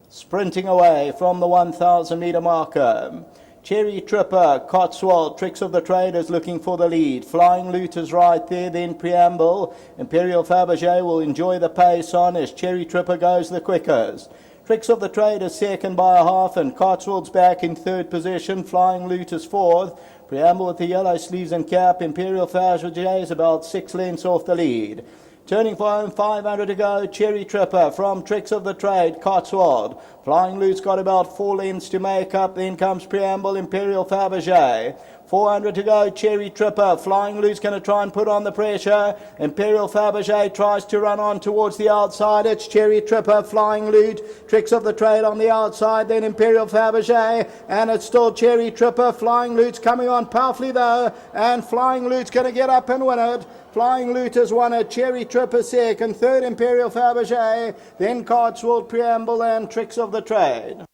sprinting away from the 1,000 metre marker. Cherry Tripper, Cotswold, Tricks of the Trade is looking for the lead. Flying Loot is right there, then Preamble. Imperial Fabergé will enjoy the pace on as Cherry Tripper goes the quickest. Tricks of the Trade is second by a half, and Cotswold's back in third position. Flying Loot is fourth. Preamble with the yellow sleeves and cap. Imperial Fabergé is about 6 lengths off the lead. Turning for home, 500 to go. Cherry Tripper from Tricks of the Trade, Cotswold. Flying Loot's got about 4 lengths to make up. Then comes Preamble, Imperial Fabergé. 400 to go, Cherry Tripper. Flying Loot's going to try and put on the pressure. Imperial Fabergé tries to run on towards the outside. It's Cherry Tripper, Flying Loot, Tricks of the Trade on the outside, then Imperial Fabergé, and it's still Cherry Tripper. Flying Loot's coming on powerfully though, and Flying Loot's going to get up and win it. Flying Loot has won it. Cherry Tripper second, third Imperial Fabergé, then Cotswold, Preamble and Tricks of the Trade.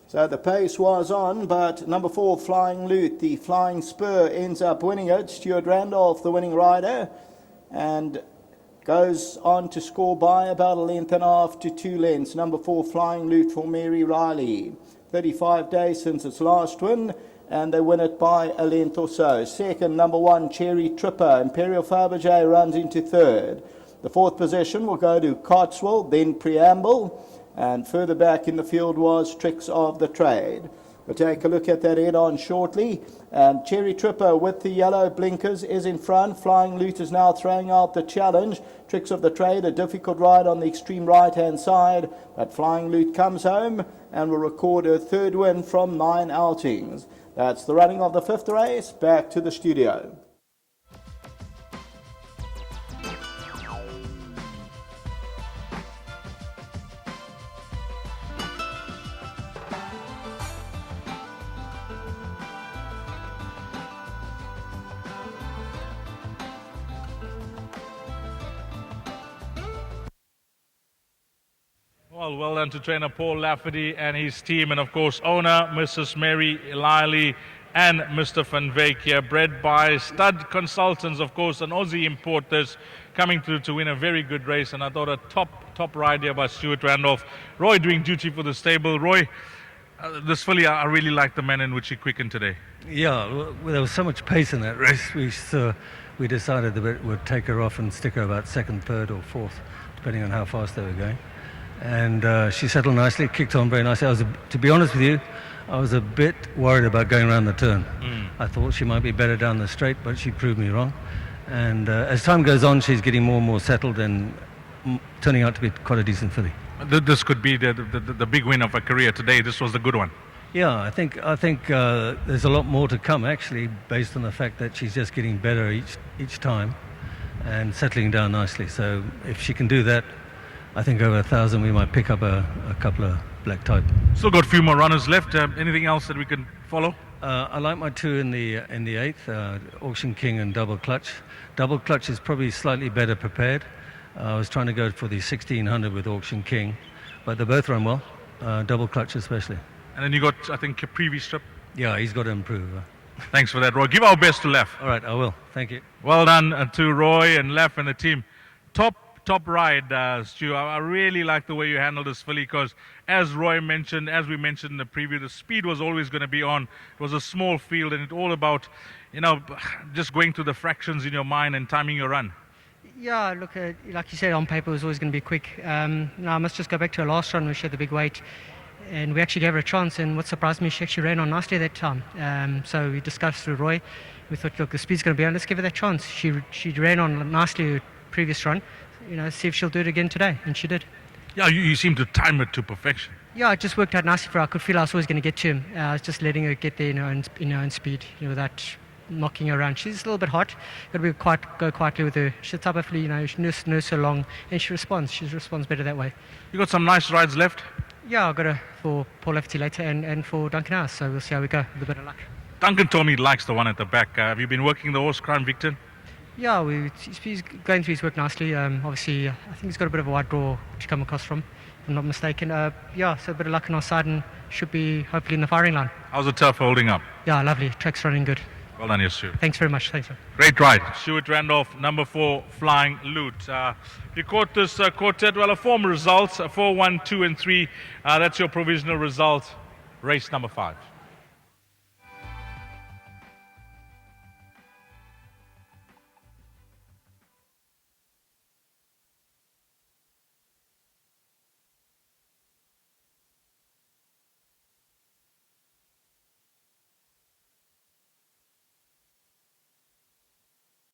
So the pace was on, but number 4, Flying Loot, the Flying Spur, ends up winning it. Stuart Randolph, the winning rider, and goes on to score by about 1.5 to 2 lengths. Number 4, Flying Loot for Mary Riley. 35 days since its last win, and they win it by a length or so. Second, number 1, Cherry Tripper. Imperial Fabergé runs into third. The fourth position will go to Cotswold, then Preamble, and further back in the field was Tricks of the Trade. We'll take a look at that head-on shortly. And Cherry Tripper with the yellow blinkers is in front. Flying Loot is now throwing out the challenge. Tricks of the Trade, a difficult ride on the extreme right-hand side. But Flying Loot comes home and will record a third win from 9 outings. That's the running of the 5th race. Back to the studio. Well done to trainer Paul Lafferty and his team, and of course owner Mrs. Mary Liley and Mr. Van Wyk here, bred by Stud Consultants, of course, an Aussie importers, coming through to win a very good race. And I thought a top ride here by Stuart Randolph. Roy doing duty for the stable. Roy, this filly, I really like the manner in which he quickened today. Yeah, well, there was so much pace in that race. We decided that we'd take her off and stick her about second, third or fourth, depending on how fast they were going. And she settled nicely, kicked on very nicely. To be honest with you, I was a bit worried about going around the turn. I thought she might be better down the straight, but she proved me wrong. And as time goes on, she's getting more and more settled and turning out to be quite a decent filly. This could be the big win of her career today. This was the good one. Yeah, I think there's a lot more to come, actually, based on the fact that she's just getting better each time and settling down nicely. So if she can do that, I think over 1,000 we might pick up a couple of black type. Still got a few more runners left. Anything else that we can follow? I like my 2 in the 8th, Auction King and Double Clutch. Double Clutch is probably slightly better prepared. I was trying to go for the 1600 with Auction King, but they both run well, Double Clutch especially. And then you got, I think, a previous strip. Yeah, he's got to improve. Thanks for that, Roy. Give our best to Laf. All right, I will. Thank you. Well done to Roy and Laf and the team. Top ride, Stu. I really like the way you handled this filly, because as Roy mentioned, as we mentioned in the preview, the speed was always going to be on. It was a small field, and it's all about, just going through the fractions in your mind and timing your run. Yeah, look, like you said, on paper it was always going to be quick. Now I must just go back to her last run where she had the big weight, and we actually gave her a chance, and what surprised me, she actually ran on nicely that time. So we discussed with Roy, we thought, look, the speed's going to be on, let's give her that chance. She ran on nicely her previous run, see if she'll do it again today, and she did. Yeah, you seem to time it to perfection. Yeah, it just worked out nicely for her. I could feel I was always going to get to him. I was just letting her get there in her own speed, without knocking her around. She's a little bit hot. Got to go quietly with her. She's the type of filly, nurse her along, and she responds. She responds better that way. You got some nice rides left? Yeah, I've got her for Paul Lafferty later and for Duncan House, so we'll see how we go with a bit of luck. Duncan told me he likes the one at the back. Have you been working the horse, Crown Victor? Yeah, he's going through his work nicely. Obviously, I think he's got a bit of a wide draw to come across from, if I'm not mistaken. So a bit of luck on our side and should be hopefully in the firing line. How's the turf holding up? Yeah, lovely. Track's running good. Well done, yes, Stuart. Thanks very much. Thanks. Sir. Great ride. Stuart Randolph, number 4, Flying Loot. You caught this quartet, well, a form result, 4, 1, 2 and 3. That's your provisional result, race number 5.